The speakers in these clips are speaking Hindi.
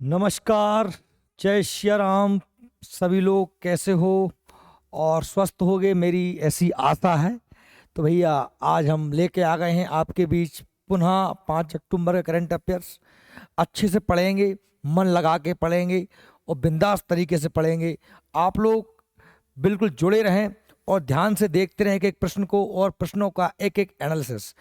नमस्कार। जय श्री राम। सभी लोग कैसे हो और स्वस्थ होगे, मेरी ऐसी आशा है। तो भैया आज हम लेके आ गए हैं आपके बीच पुनः 5 अक्टूबर का करंट अफेयर्स। अच्छे से पढ़ेंगे, मन लगा के पढ़ेंगे और बिंदास तरीके से पढ़ेंगे। आप लोग बिल्कुल जुड़े रहें और ध्यान से देखते रहें एक एक प्रश्न को और प्रश्नों का एक एक एनालिसिस।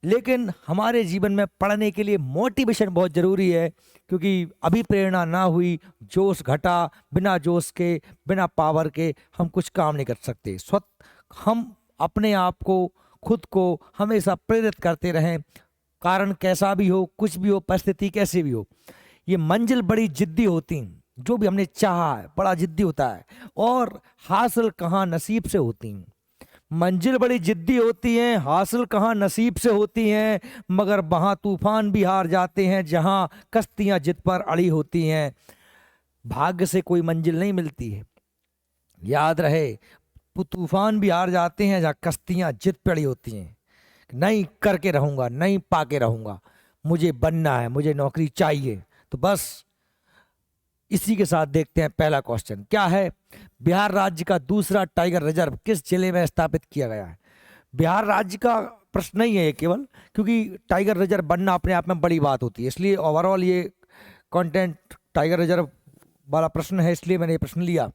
लेकिन हमारे जीवन में पढ़ने के लिए मोटिवेशन बहुत ज़रूरी है, क्योंकि अभी प्रेरणा ना हुई, जोश घटा, बिना जोश के, बिना पावर के हम कुछ काम नहीं कर सकते। हम अपने आप को, खुद को हमेशा प्रेरित करते रहें, कारण कैसा भी हो, कुछ भी हो, परिस्थिति कैसे भी हो। ये मंजिल बड़ी जिद्दी होती हैं, जो भी हमने चाहा है बड़ा जिद्दी होता है, और हासिल कहाँ नसीब से होती हैं। मंजिल बड़ी जिद्दी होती हैं, हासिल कहाँ नसीब से होती हैं, मगर वहाँ तूफान भी हार जाते हैं जहाँ कश्तियाँ जिद पर अड़ी होती हैं। भाग्य से कोई मंजिल नहीं मिलती है, याद रहे। तूफान भी हार जाते हैं जहाँ कश्तियाँ जिद पर अड़ी होती हैं। नहीं करके रहूँगा, नहीं पाके रहूँगा, मुझे बनना है, मुझे नौकरी चाहिए। तो बस इसी के साथ देखते हैं पहला क्वेश्चन क्या है। बिहार राज्य का दूसरा टाइगर रिजर्व किस जिले में स्थापित किया गया है। बिहार राज्य का प्रश्न नहीं है ये केवल, क्योंकि टाइगर रिजर्व बनना अपने आप में बड़ी बात होती है, इसलिए ओवरऑल ये कंटेंट टाइगर रिजर्व वाला प्रश्न है, इसलिए मैंने ये प्रश्न लिया।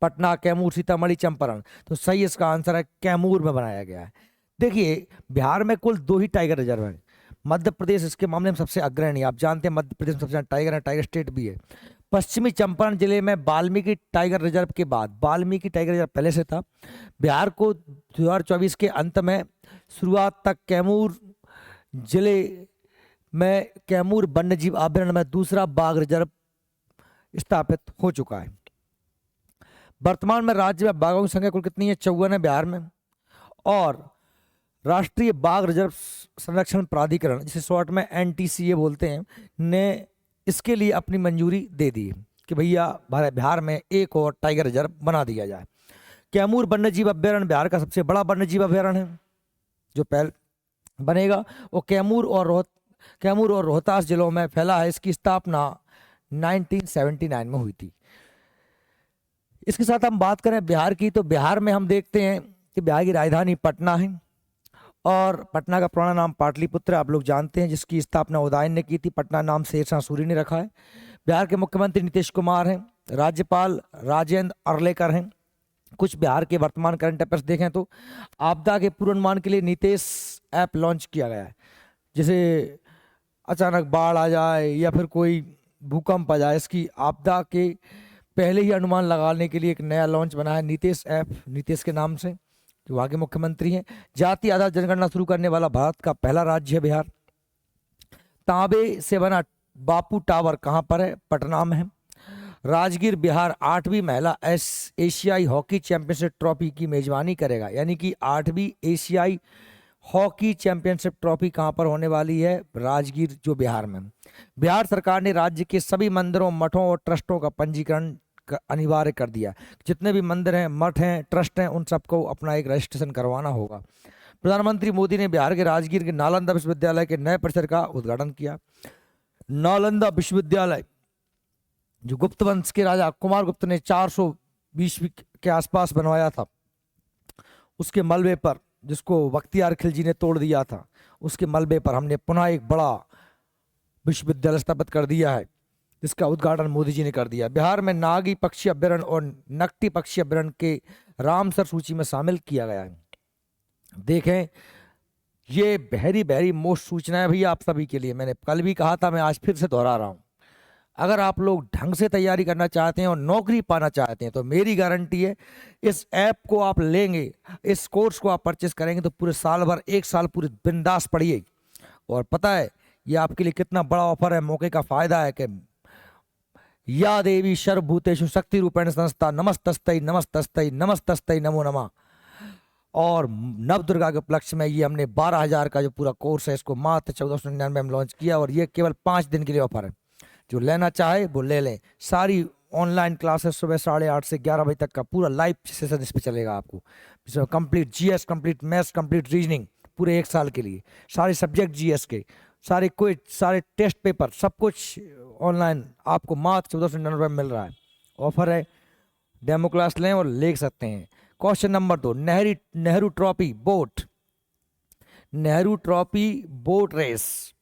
पटना, कैमूर, सीतामढ़ी, चंपारण। तो सही इसका आंसर है कैमूर में बनाया गया है। देखिए बिहार में कुल 2 ही टाइगर रिजर्व हैं। मध्य प्रदेश इसके मामले में सबसे अग्रणी, आप जानते हैं मध्य प्रदेश में सबसे ज्यादा टाइगर है, टाइगर स्टेट भी है। पश्चिमी चंपारण जिले में वाल्मीकि टाइगर रिजर्व के बाद, वाल्मीकि टाइगर रिजर्व पहले से था, बिहार को 2024 के अंत में शुरुआत तक कैमूर जिले में कैमूर वन्यजीव अभयारण्य में दूसरा बाघ रिजर्व स्थापित हो चुका है। वर्तमान में राज्य में बाघों की संख्या कुल कितनी है? 54 है बिहार में। और राष्ट्रीय बाघ रिजर्व संरक्षण प्राधिकरण, जिसे शॉर्ट में NTCA बोलते हैं, ने इसके लिए अपनी मंजूरी दे दी कि भैया बिहार में एक और टाइगर रिजर्व बना दिया जाए। कैमूर वन्यजीव अभयारण्य बिहार का सबसे बड़ा वन्यजीव अभयारण्य है जो पहले बनेगा, और कैमूर और रोहतास जिलों में फैला है। इसकी स्थापना 1979 में हुई थी। इसके साथ हम बात करें बिहार की, तो बिहार में हम देखते हैं कि बिहार की राजधानी पटना है, और पटना का पुराना नाम पाटलिपुत्र आप लोग जानते हैं, जिसकी स्थापना उदयन ने की थी। पटना नाम शेरशाह सूरी ने रखा है। बिहार के मुख्यमंत्री नीतीश कुमार हैं, राज्यपाल राजेंद्र अर्लेकर हैं। कुछ बिहार के वर्तमान करंट अफेयर्स देखें तो आपदा के पूर्वानुमान के लिए नीतीश ऐप लॉन्च किया गया है। जैसे अचानक बाढ़ आ जाए या फिर कोई भूकंप आ जाए, इसकी आपदा के पहले ही अनुमान लगाने के लिए एक नया लॉन्च बना है नीतीश ऐप, नीतीश के नाम से, जो वहाँ के मुख्यमंत्री हैं। जाति आधार जनगणना शुरू करने वाला भारत का पहला राज्य है बिहार। तांबे से बना बापू टावर कहाँ पर है? पटना में है। राजगीर बिहार 8वीं महिला एशियाई हॉकी चैंपियनशिप ट्रॉफी की मेजबानी करेगा, यानी कि 8वीं एशियाई हॉकी चैंपियनशिप ट्रॉफी कहाँ पर होने वाली है? राजगीर, जो बिहार में। बिहार सरकार ने राज्य के सभी मंदिरों, मठों और ट्रस्टों का पंजीकरण अनिवार्य कर दिया। जितने भी मंदिर हैं, मठ हैं, ट्रस्ट हैं, उन सबको अपना एक रजिस्ट्रेशन करवाना होगा। प्रधानमंत्री मोदी ने बिहार के राजगीर के नालंदा विश्वविद्यालय के नए परिसर का उद्घाटन किया। नालंदा विश्वविद्यालय जो गुप्त वंश के राजा कुमार गुप्त ने 420 के आसपास बनवाया था, उसके मलबे पर, जिसको बख्तियार खिलजी ने तोड़ दिया था, उसके मलबे पर हमने पुनः एक बड़ा विश्वविद्यालय स्थापित कर दिया है, जिसका उद्घाटन मोदी जी ने कर दिया। बिहार में नागी पक्षी अभ्यारण्य और नकटी पक्षी अभ्यारण्य के रामसर सूची में शामिल किया गया है। देखें, ये बहरी बहरी मोस्ट सूचनाएं भी आप सभी के लिए, मैंने कल भी कहा था, मैं आज फिर से दोहरा रहा हूं। अगर आप लोग ढंग से तैयारी करना चाहते हैं और नौकरी पाना चाहते हैं, तो मेरी गारंटी है, इस ऐप को आप लेंगे, इस कोर्स को आप परचेस करेंगे, तो पूरे साल भर, एक साल पूरे बिंदास पढ़िए। और पता है ये आपके लिए कितना बड़ा ऑफर है, मौके का फायदा है कि या देवी सर्वभूतेषु शक्ति रूपेण संस्था नमस्तस्तै नमस्तस्तै नमस्तस्तै नमो नमः। और नव दुर्गा के उपलक्ष्य में ये हमने 12,000 का जो पूरा कोर्स है, इसको मात्र 1499 में लॉन्च किया, और ये केवल 5 दिन के लिए ऑफर है। जो लेना चाहे वो ले लें। सारी ऑनलाइन क्लासेस सुबह 8:30 से 11 बजे तक का पूरा लाइव सेशन इस पर चलेगा आपको, जिसमें complete GS, complete maths, complete reasoning, पूरे 1 साल के लिए सारे सब्जेक्ट GS के, सारे क्विज, सारे टेस्ट पेपर, सब कुछ ऑनलाइन आपको मात्र 1499 में मिल रहा है। ऑफर है, डेमो क्लास लें और ले सकते हैं। Question number 2, Nehru trophy boat, Nehru trophy boat race,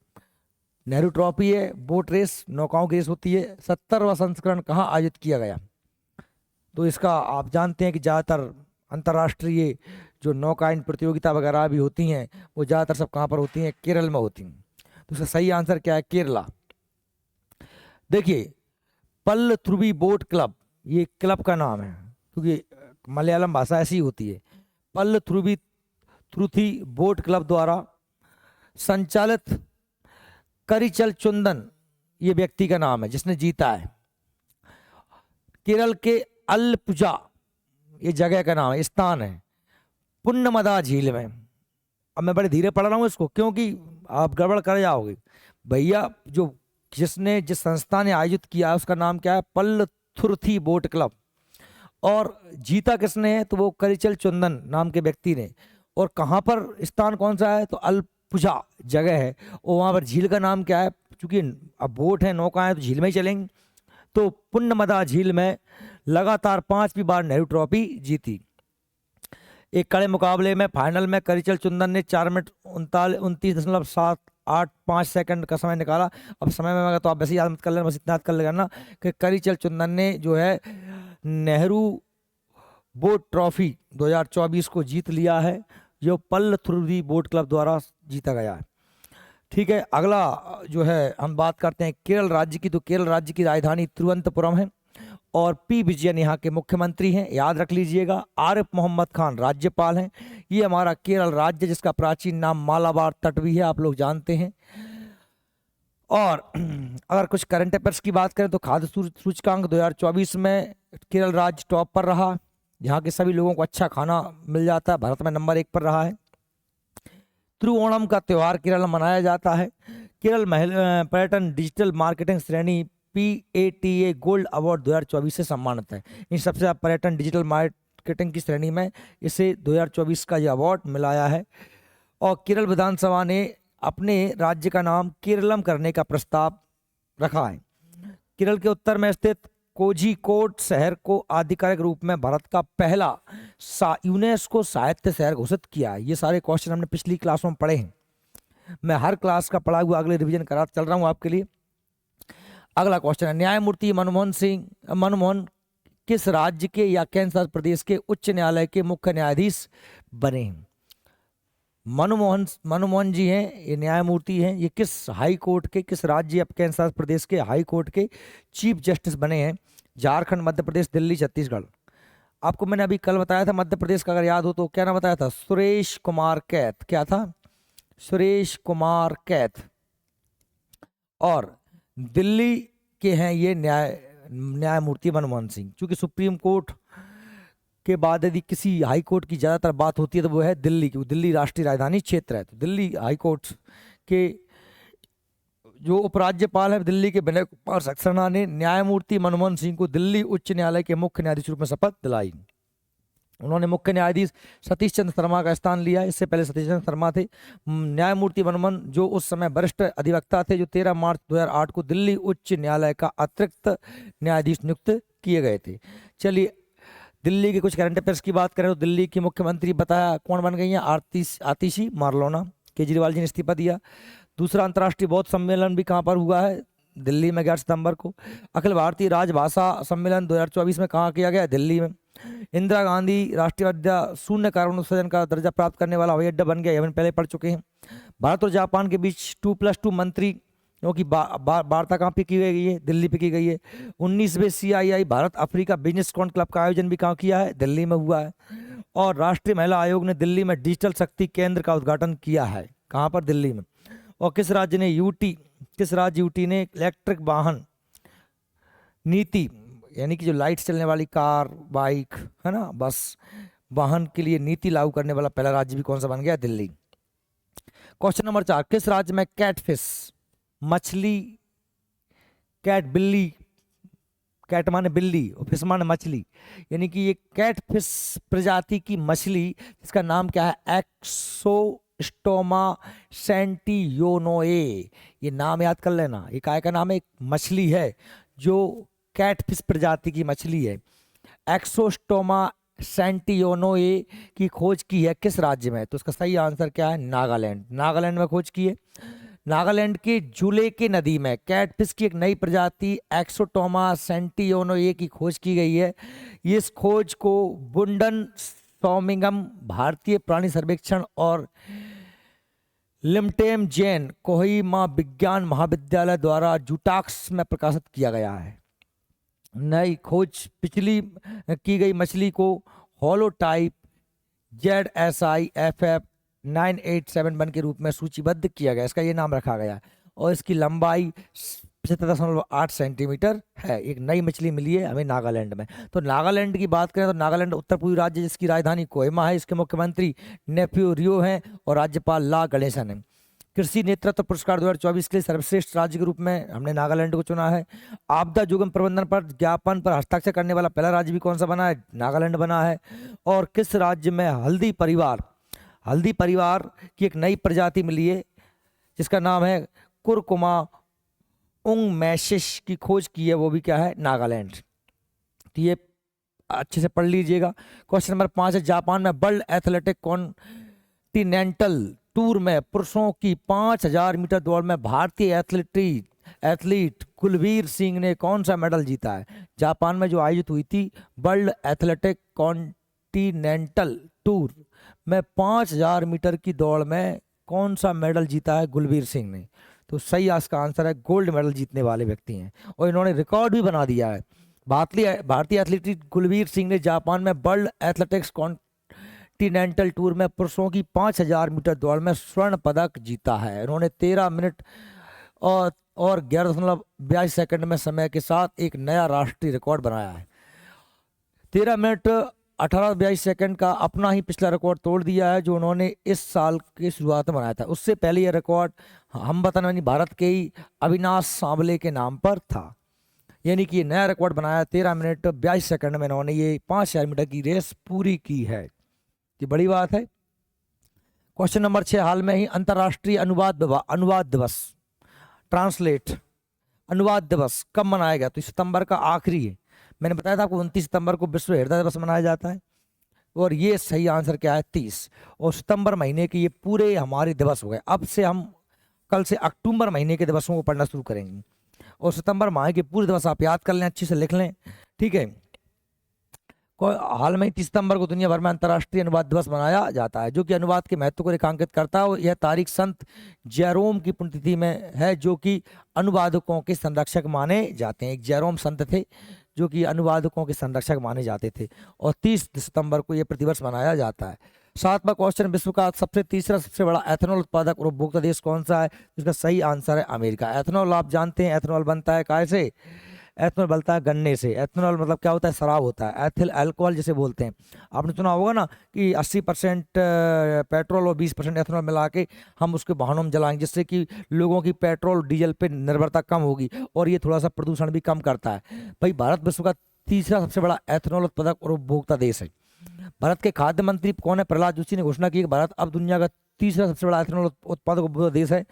Nehru trophy है बोट रेस, नौकाओं की रेस होती है, 70वां संस्करण कहाँ आयोजित किया गया? तो इसका आप जानते हैं कि ज़्यादातर अंतर्राष्ट्रीय जो नौकायन प्रतियोगिता वगैरह भी होती हैं वो ज़्यादातर सब कहाँ पर होती हैं? केरल में होती हैं। तो इसका सही आंसर क्या है? केरला। देखिए, पल्लथ्रुवी बोट क्लब, ये क्लब का नाम है क्योंकि मलयालम भाषा ऐसी होती है। पल्लथ्रुवी थ्रुथी बोट क्लब द्वारा संचालित करिचल चुंदन, ये व्यक्ति का नाम है जिसने जीता है। केरल के अलपुजा, ये जगह का नाम है, स्थान है पुन्नमदा झील में। अब मैं बड़े धीरे पढ़ रहा हूँ इसको क्योंकि आप गड़बड़ कर जाओगे। भैया, जो जिस संस्था ने आयोजित किया है उसका नाम क्या है? पल्लथुरथी बोट क्लब। और जीता किसने है? तो वो करिचल चुंदन नाम के व्यक्ति ने। और कहाँ पर, स्थान कौन सा है? तो अलपुजा जगह है। और वहाँ पर झील का नाम क्या है? चूंकि अब बोट है, नौका है, तो झील में ही चलेंगे। तो पुन्नमदा झील में लगातार 5वीं बार नेहरू ट्रॉफी जीती। एक कड़े मुकाबले में फाइनल में करिचल चुंदन ने 4 मिनट 29.785 सेकंड का समय निकाला। अब समय में तो आप वैसे याद मत कर लेना, बस इतना याद कर लेना कि करिचल चुंदन ने जो है नेहरू बोट ट्रॉफी 2024 को जीत लिया है, जो पल्लथ्रुवी बोट क्लब द्वारा जीता गया है। ठीक है, अगला जो है हम बात करते हैं केरल राज्य की। तो केरल राज्य की राजधानी तिरुवनंतपुरम है और पी विजयन यहाँ के मुख्यमंत्री हैं, याद रख लीजिएगा। आरिफ मोहम्मद खान राज्यपाल हैं। ये हमारा केरल राज्य, जिसका प्राचीन नाम मालाबार तट भी है, आप लोग जानते हैं। और अगर कुछ करंट अफेयर्स की बात करें तो खाद्य सूचकांक 2024 में केरल राज्य टॉप पर रहा। यहाँ के सभी लोगों को अच्छा खाना मिल जाता है, भारत में नंबर 1 पर रहा है। तिरुओणम का त्यौहार केरल में मनाया जाता है। केरल पर्यटन डिजिटल मार्केटिंग श्रेणी PATA गोल्ड अवार्ड 2024 से सम्मानित है। इन सबसे ज़्यादा पर्यटन डिजिटल मार्केटिंग की श्रेणी में इसे 2024 का यह अवार्ड मिलाया है। और केरल विधानसभा ने अपने राज्य का नाम केरलम करने का प्रस्ताव रखा है। केरल के उत्तर में स्थित कोझिकोड शहर को आधिकारिक रूप में भारत का पहला यूनेस्को साहित्य शहर घोषित किया है। ये सारे क्वेश्चन हमने पिछली क्लासों में पढ़े हैं। मैं हर क्लास का पढ़ा हुआ अगले रिवीजन करा चल रहा हूँ आपके लिए। अगला क्वेश्चन है, न्यायमूर्ति मनमोहन किस राज्य के या केंद्र शासित प्रदेश के उच्च न्यायालय के मुख्य न्यायाधीश बने हैं? मनमोहन जी हैं, ये न्यायमूर्ति हैं। ये किस हाई कोर्ट के, किस राज्य या केंद्र शासित प्रदेश के हाई कोर्ट के चीफ जस्टिस बने हैं? झारखंड, मध्य प्रदेश, दिल्ली, छत्तीसगढ़। आपको मैंने अभी कल बताया था मध्य प्रदेश का, अगर याद हो तो क्या नाम बताया था? सुरेश कुमार कैथ। क्या था? सुरेश कुमार कैथ। और दिल्ली के हैं ये न्यायमूर्ति मनमोहन सिंह। चूंकि सुप्रीम कोर्ट के बाद यदि किसी हाई कोर्ट की ज़्यादातर बात होती है तो वो है दिल्ली, क्योंकि दिल्ली राष्ट्रीय राजधानी क्षेत्र है। तो दिल्ली हाई कोर्ट के जो उपराज्यपाल है दिल्ली के विनय कुमार सक्सेना ने न्यायमूर्ति मनमोहन सिंह को दिल्ली उच्च न्यायालय के मुख्य न्यायाधीश रूप में शपथ दिलाई। उन्होंने मुख्य न्यायाधीश सतीश चंद्र शर्मा का स्थान लिया। इससे पहले सतीश चंद्र शर्मा थे। न्यायमूर्ति मनमोहन जो उस समय वरिष्ठ अधिवक्ता थे, जो 13 मार्च 2008 को दिल्ली उच्च न्यायालय का अतिरिक्त न्यायाधीश नियुक्त किए गए थे। चलिए, दिल्ली के कुछ करंट अफेयर्स की बात करें तो दिल्ली की मुख्यमंत्री बताया कौन बन गई हैं? आतिशी मारलोना। केजरीवाल जी ने इस्तीफा दिया। दूसरा अंतर्राष्ट्रीय बौद्ध सम्मेलन भी कहाँ पर हुआ है? दिल्ली में 11 सितंबर को। अखिल भारतीय राजभाषा सम्मेलन 2024 में कहाँ किया गया? दिल्ली में। इंदिरा गांधी राष्ट्रीय उद्यान शून्य कार्बन उत्सर्जन का दर्जा प्राप्त करने वाला हवाई अड्डा बन गया, यह पहले पढ़ चुके हैं। भारत और जापान के बीच 2+2 मंत्री की वार्ता कहाँ पे की गई है? दिल्ली पे की गई है। 19वें CII Bharat Africa business conclave का आयोजन भी कहाँ किया है? दिल्ली में हुआ है। और राष्ट्रीय महिला आयोग ने दिल्ली में डिजिटल शक्ति केंद्र का उद्घाटन किया है। कहाँ पर? दिल्ली में। और किस राज्य यूटी ने इलेक्ट्रिक वाहन नीति, यानी कि जो लाइट चलने वाली कार, बाइक है ना, बस वाहन के लिए नीति लागू करने वाला पहला राज्य भी कौन सा बन गया? दिल्ली। क्वेश्चन नंबर 4, किस राज्य में कैटफिश मछली, कैट बिल्ली, कैट माने बिल्ली और फिश माने मछली, यानी कि ये कैटफिश प्रजाति की मछली जिसका नाम क्या है? स्टोमा सेंटियोनोए। ये नाम याद कर लेना, ये काय का नाम है, एक मछली है जो कैटफिश प्रजाति की मछली है। एक्सोस्टोमा सेंटियोनोए की खोज की है किस राज्य में? तो इसका सही आंसर क्या है? नागालैंड। नागालैंड में खोज की है। नागालैंड के जुलेके नदी में कैटफिश की एक नई प्रजाति एक्सोटोमा सेंटियोनोए की खोज की गई है। इस खोज को बुंडन सौमिंगम भारतीय प्राणी सर्वेक्षण और लिमटेम जैन कोहिमा विज्ञान महाविद्यालय द्वारा जूटाक्स में प्रकाशित किया गया है। नई खोज पिछली की गई मछली को होलोटाइप ZSIFF 9871 के रूप में सूचीबद्ध किया गया, इसका ये नाम रखा गया और इसकी लंबाई 75.8 सेंटीमीटर है। एक नई मछली मिली है हमें नागालैंड में। तो नागालैंड की बात करें तो नागालैंड उत्तर पूर्वी राज्य जिसकी राजधानी कोहिमा है, इसके मुख्यमंत्री नेफ्यू रियो हैं और राज्यपाल ला गणेशन है। कृषि नेतृत्व पुरस्कार 2024 के लिए सर्वश्रेष्ठ राज्य के रूप में हमने नागालैंड को चुना है। आपदा जोखिम प्रबंधन पर ज्ञापन पर हस्ताक्षर करने वाला पहला राज्य भी कौन सा बना है? नागालैंड बना है। और किस राज्य में हल्दी परिवार की एक नई प्रजाति मिली है जिसका नाम है कुरकुमा उंगमैसिस की खोज की है, वो भी क्या है? नागालैंड। तो ये अच्छे से पढ़ लीजिएगा। क्वेश्चन नंबर 5 है, जापान में वर्ल्ड एथलेटिक कॉन्टिनेंटल टूर में पुरुषों की 5000 मीटर दौड़ में भारतीय एथलीट कुलवीर सिंह ने कौन सा मेडल जीता है? जापान में जो आयोजित हुई थी वर्ल्ड एथलेटिक कॉन्टिनेंटल टूर में 5000 मीटर की दौड़ में कौन सा मेडल जीता है कुलवीर सिंह ने? तो सही इसका आंसर है गोल्ड मेडल जीतने वाले व्यक्ति हैं और इन्होंने रिकॉर्ड भी बना दिया है। भारतीय एथलीट कुलवीर सिंह ने जापान में वर्ल्ड एथलेटिक्स कॉन्टिनेंटल टूर में पुरुषों की 5000 मीटर दौड़ में स्वर्ण पदक जीता है। इन्होंने 13 मिनट और 11.82 सेकंड में समय के साथ एक नया राष्ट्रीय रिकॉर्ड बनाया है। 13 मिनट 18.82 सेकंड का अपना ही पिछला रिकॉर्ड तोड़ दिया है जो उन्होंने इस साल की शुरुआत में बनाया था। उससे पहले यह रिकॉर्ड हम वतन यानी भारत के ही अविनाश सांवले के नाम पर था। यानी कि ये नया रिकॉर्ड बनाया 13 मिनट 82 सेकंड में इन्होंने ये 5000 मीटर की रेस पूरी की है। ये बड़ी बात है। क्वेश्चन नंबर 6, हाल में ही अंतर्राष्ट्रीय अनुवाद दिवस ट्रांसलेट अनुवाद दिवस कब मनाया गया? तो सितंबर का आखिरी है। मैंने बताया था आपको 29 सितंबर को विश्व हृदय दिवस मनाया जाता है और ये सही आंसर क्या है? 30। और सितंबर महीने के ये पूरे हमारे दिवस हो गए। अब से हम कल से अक्टूबर महीने के दिवसों को पढ़ना शुरू करेंगे और सितंबर माह के पूरे दिवस आप याद कर लें, अच्छे से लिख लें, ठीक है। हाल में 30 सितंबर को दुनिया भर में अंतर्राष्ट्रीय अनुवाद दिवस मनाया जाता है जो कि अनुवाद के महत्व को रेखांकित करता है। यह तारीख संत जेरोम की पुण्यतिथि में है जो कि अनुवादकों के संरक्षक माने जाते हैं। एक जेरोम संत थे जो कि अनुवादकों के संरक्षक माने जाते थे और 30 सितंबर को यह प्रतिवर्ष मनाया जाता है। 7वां क्वेश्चन, विश्व का सबसे बड़ा एथेनॉल उत्पादक और उपभोक्ता देश कौन सा है? इसका सही आंसर है अमेरिका। एथेनॉल आप जानते हैं, एथेनॉल बनता है कैसे? एथेनॉल बनता है गन्ने से। एथेनॉल मतलब क्या होता है? शराब होता है, एथिल अल्कोहल जिसे बोलते हैं। आपने सुना होगा ना कि 80% पेट्रोल और 20% एथेनॉल मिला के हम उसके वाहनों में जलाएंगे जिससे कि लोगों की पेट्रोल डीजल पे निर्भरता कम होगी और ये थोड़ा सा प्रदूषण भी कम करता है। भाई भारत विश्व का तीसरा सबसे बड़ा एथेनॉल उत्पादक और उपभोक्ता देश है। भारत के खाद्य मंत्री कौन है? प्रहलाद जोशी ने घोषणा की कि भारत अब दुनिया का तीसरा सबसे बड़ा एथेनॉल उत्पादक उपभोक्ता देश है।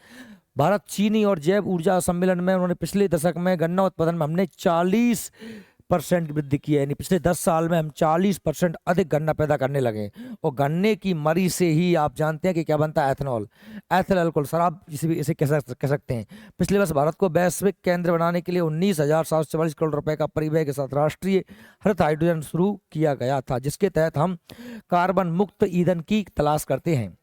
भारत चीनी और जैव ऊर्जा सम्मेलन में उन्होंने पिछले दशक में गन्ना उत्पादन में हमने 40% की वृद्धि की है। यानी पिछले 10 साल में हम 40% अधिक गन्ना पैदा करने लगे और गन्ने की मरी से ही आप जानते हैं कि क्या बनता है? एथेनॉल, एथिल अल्कोहल, शराब इसे कह सकते हैं। पिछले वर्ष भारत को वैश्विक केंद्र बनाने के लिए 19,744 करोड़ रुपए का परिव्यय के साथ राष्ट्रीय हरित हाइड्रोजन शुरू किया गया था जिसके तहत हम कार्बन मुक्त ईंधन की तलाश करते हैं।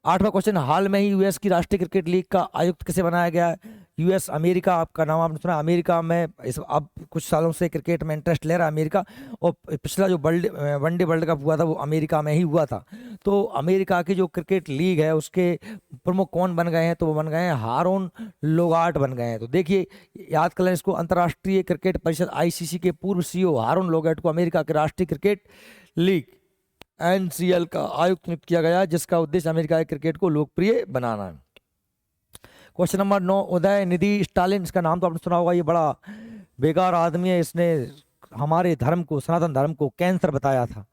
8वां क्वेश्चन, हाल में ही यूएस की राष्ट्रीय क्रिकेट लीग का आयुक्त किसे बनाया गया है? यूएस अमेरिका, आपका नाम आपने सुना। अमेरिका में अब कुछ सालों से क्रिकेट में इंटरेस्ट ले रहा है अमेरिका और पिछला जो वनडे वर्ल्ड कप हुआ था वो अमेरिका में ही हुआ था। तो अमेरिका की जो क्रिकेट लीग है उसके प्रमुख कौन बन गए हैं? तो वो बन गए हैं हारून लोगार्ट बन गए हैं। तो देखिए याद कर लें इसको, अंतर्राष्ट्रीय क्रिकेट परिषद ICC के पूर्व CEO हारून लोगार्ट को अमेरिका के राष्ट्रीय क्रिकेट लीग NCL का आयुक्त नियुक्त किया गया जिसका उद्देश्य अमेरिका के क्रिकेट को लोकप्रिय बनाना है। क्वेश्चन नंबर 9, उदय निधि स्टालिन, इसका नाम तो आपने सुना होगा। ये बड़ा बेकार आदमी है, इसने हमारे धर्म को, सनातन धर्म को कैंसर बताया था।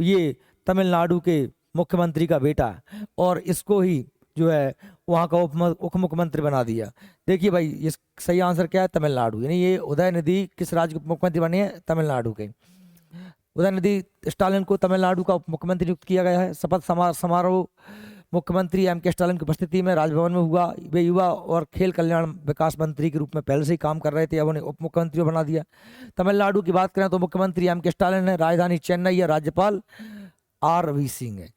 ये तमिलनाडु के मुख्यमंत्री का बेटा है और इसको ही जो है वहाँ का उप मुख्यमंत्री बना दिया। देखिए भाई, ये सही आंसर क्या है? तमिलनाडु। यानी ये उदयनिधि किस राज्य के उप मुख्यमंत्री बने हैं? तमिलनाडु के। उदयनिधि स्टालिन को तमिलनाडु का उप मुख्यमंत्री नियुक्त किया गया है। शपथ समारोह मुख्यमंत्री एम के स्टालिन की उपस्थिति में राजभवन में हुआ। वे युवा और खेल कल्याण विकास मंत्री के रूप में पहले से ही काम कर रहे थे, अब उन्हें उप मुख्यमंत्री बना दिया। तमिलनाडु की बात करें तो मुख्यमंत्री एम के स्टालिन है, राजधानी चेन्नई है, राज्यपाल RV सिंह है।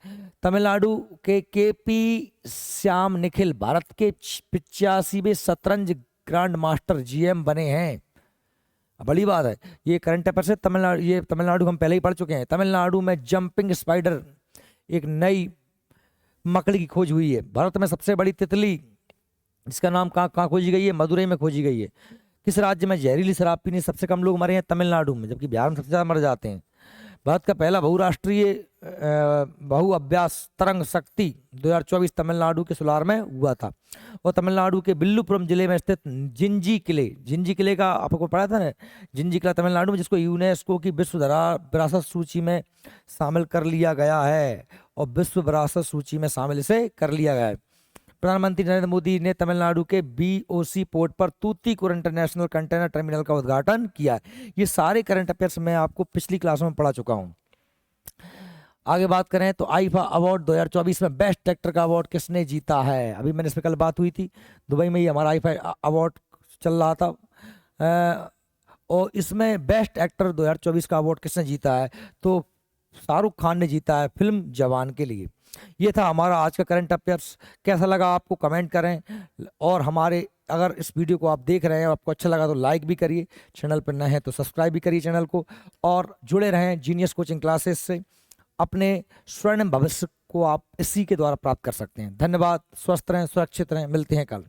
तमिलनाडु के पी श्याम निखिल भारत के 85वें शतरंज ग्रैंड मास्टर GM बने हैं। बड़ी बात है, ये करंट अफेयर से तमिलनाडु हम पहले ही पढ़ चुके हैं। तमिलनाडु में जंपिंग स्पाइडर एक नई मकड़ी की खोज हुई है। भारत में सबसे बड़ी तितली जिसका नाम कहाँ खोजी गई है? मदुरई में खोजी गई है। किस राज्य में जहरीली शराब पीने से सबसे कम लोग मरे हैं? तमिलनाडु में, जबकि बिहार में सबसे ज़्यादा मर जाते हैं। भारत का पहला बहुराष्ट्रीय बहु अभ्यास तरंग शक्ति 2024 तमिलनाडु के सुलार में हुआ था। और तमिलनाडु के विल्लुपुरम जिले में स्थित जिंजी किले का आपको पढ़ा था ना, जिंजी किला तमिलनाडु में, जिसको यूनेस्को की विश्व विरासत सूची में शामिल कर लिया गया है और विश्व विरासत सूची में शामिल इसे कर लिया गया है। प्रधानमंत्री नरेंद्र मोदी ने तमिलनाडु के BOC पोर्ट पर तूतीकोरन इंटरनेशनल कंटेनर टर्मिनल का उद्घाटन किया। ये सारे करंट अफेयर्स मैं आपको पिछली क्लासों में पढ़ा चुका हूँ। आगे बात करें तो आईफा अवार्ड 2024 में बेस्ट एक्टर का अवार्ड किसने जीता है? अभी मैंने इस पर कल बात हुई थी, दुबई में ही हमारा आईफा अवार्ड चल रहा था और इसमें बेस्ट एक्टर 2024 का अवार्ड किसने जीता है? तो शाहरुख खान ने जीता है फिल्म जवान के लिए। ये था हमारा आज का करंट अफेयर्स। कैसा लगा आपको कमेंट करें और हमारे अगर इस वीडियो को आप देख रहे हैं और आपको अच्छा लगा तो लाइक भी करिए, चैनल पर नए हैं तो सब्सक्राइब भी करिए चैनल को और जुड़े रहें जीनियस कोचिंग क्लासेस से। अपने स्वर्णिम भविष्य को आप इसी के द्वारा प्राप्त कर सकते हैं। धन्यवाद, स्वस्थ रहें, सुरक्षित रहें, मिलते हैं कल।